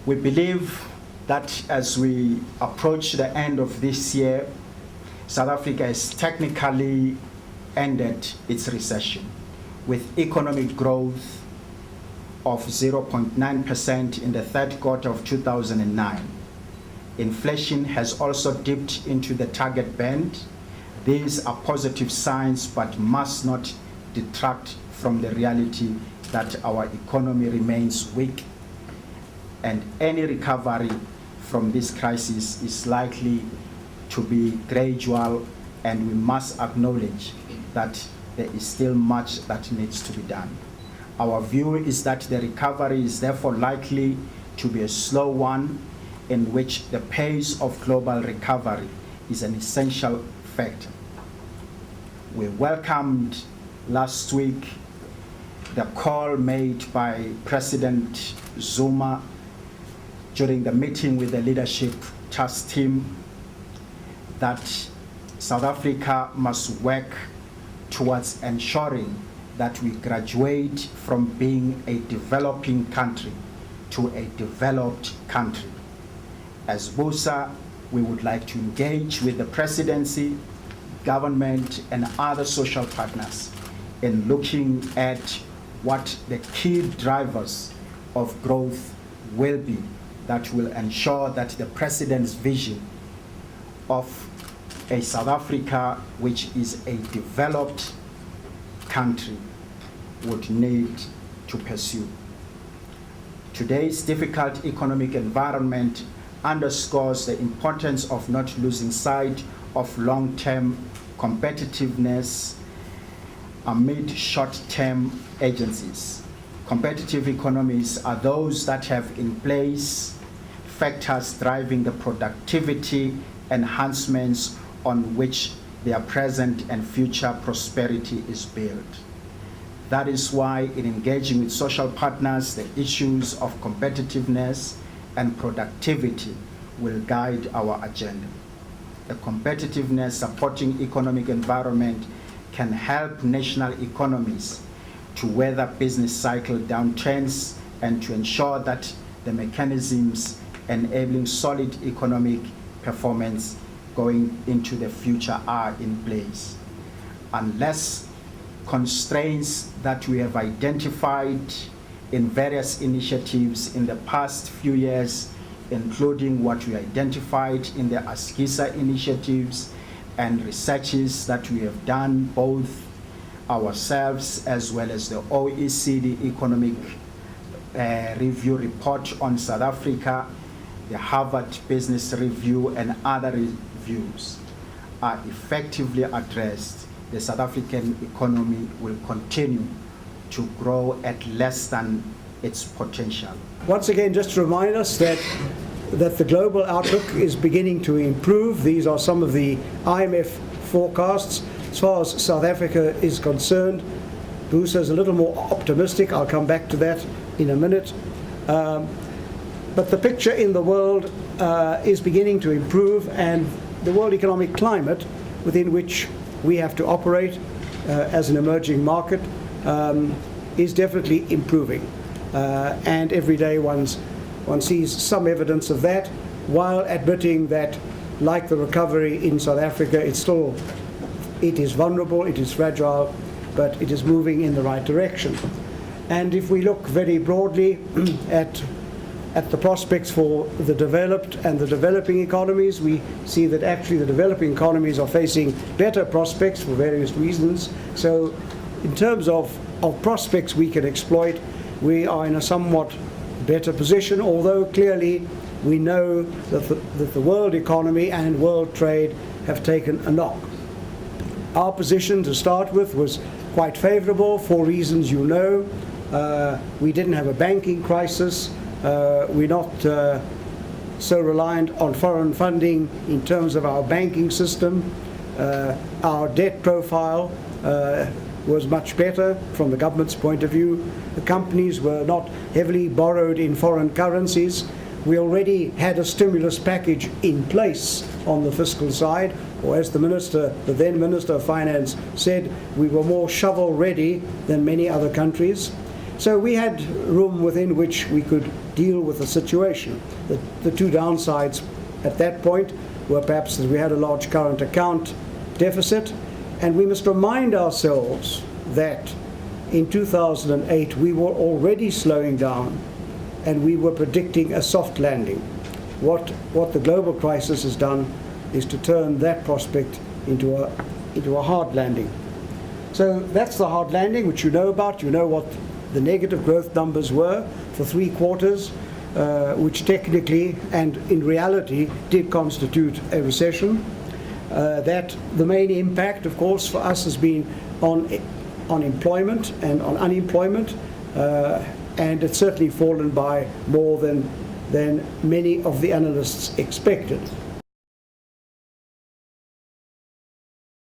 We believe that as we approach the end of this year, South Africa has technically ended its recession with economic growth of 0.9% in the third quarter of 2009. Inflation has also dipped into the target band. These are positive signs, but must not detract from the reality that our economy remains weak, and any recovery from this crisis is likely to be gradual, and we must acknowledge that there is still much that needs to be done. Our view is that the recovery is therefore likely to be a slow one, in which the pace of global recovery is an essential factor. We welcomed last week the call made by President Zuma during the meeting with the leadership task team that South Africa must work towards ensuring that we graduate from being a developing country to a developed country. As BUSA, we would like to engage with the presidency, government, and other social partners in looking at what the key drivers of growth will be that will ensure that the president's vision of a South Africa which is a developed country would need to pursue. Today's difficult economic environment underscores the importance of not losing sight of long-term competitiveness amid short-term agencies. Competitive economies are those that have in place factors driving the productivity enhancements on which their present and future prosperity is built. That is why in engaging with social partners, the issues of competitiveness and productivity will guide our agenda. A competitiveness supporting economic environment can help national economies to weather business cycle downturns and to ensure that the mechanisms enabling solid economic performance going into the future are in place. Unless constraints that we have identified in various initiatives in the past few years, including what we identified in the ASGISA initiatives and researches that we have done, both ourselves as well as the OECD Economic Review report on South Africa, the Harvard Business Review, and other reviews are effectively addressed, the South African economy will continue to grow at less than its potential. Once again, just to remind us that the global outlook is beginning to improve. These are some of the IMF forecasts. As far as South Africa is concerned, BUSA is a little more optimistic. I'll come back to that in a minute. But the picture in the world is beginning to improve, and the world economic climate within which we have to operate as an emerging market is definitely improving. And every day one sees some evidence of that, while admitting that, like the recovery in South Africa, it is vulnerable, it is fragile, but it is moving in the right direction. And if we look very broadly at the prospects for the developed and the developing economies, we see that actually the developing economies are facing better prospects for various reasons. So in terms of prospects we can exploit, we are in a somewhat better position, although clearly we know that the world economy and world trade have taken a knock. Our position to start with was quite favorable for reasons you know. We didn't have a banking crisis. We're not so reliant on foreign funding in terms of our banking system. Our debt profile was much better from the government's point of view. The companies were not heavily borrowed in foreign currencies. We already had a stimulus package in place on the fiscal side, or as the then Minister of Finance said, we were more shovel ready than many other countries. So we had room within which we could deal with the situation. The two downsides at that point were perhaps that we had a large current account deficit, and we must remind ourselves that in 2008 we were already slowing down and we were predicting a soft landing. What the global crisis has done is to turn that prospect into a hard landing. So that's the hard landing, which you know about. You know what the negative growth numbers were for 3 quarters, which technically and in reality did constitute a recession. That the main impact, of course, for us has been on employment and on unemployment, and it's certainly fallen by more than many of the analysts expected.